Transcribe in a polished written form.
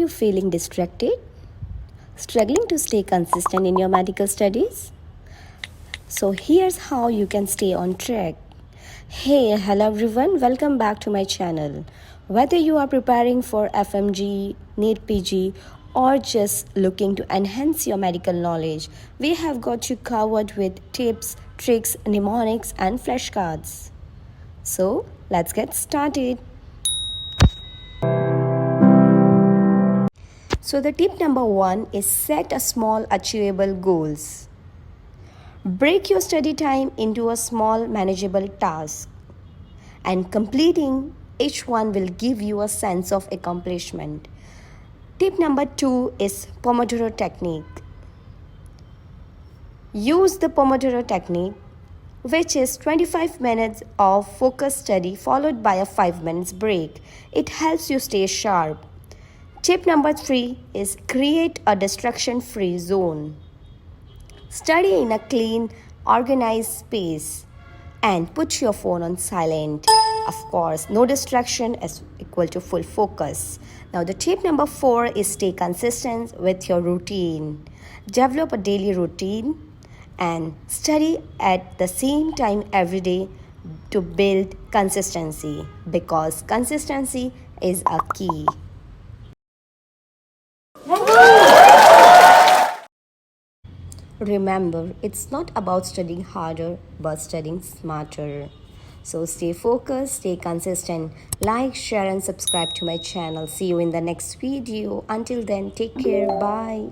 you feeling distracted? Struggling to stay consistent in your medical studies? So here's how you can stay on track. Hey, hello everyone, welcome back to my channel. Whether you are preparing for FMG, NEET PG, or just looking to enhance your medical knowledge, we have got you covered with tips, tricks, mnemonics, and flashcards. So let's get started. So the tip number 1 is set a small achievable goals. Break your study time into a small manageable task, and completing each one will give you a sense of accomplishment. Tip number 2 is Pomodoro technique. Use the Pomodoro technique, which is 25 minutes of focused study followed by a 5 minutes break. It helps you stay sharp. Tip number 3 is create a distraction-free zone. Study in a clean, organized space and put your phone on silent. Of course, no distraction is equal to full focus. Now the tip number 4 is stay consistent with your routine. Develop a daily routine and study at the same time every day to build consistency, because consistency is a key. Remember, it's not about studying harder, but studying smarter. So stay focused, stay consistent. Like, share, and subscribe to my channel. See you in the next video. Until then, take care. Bye.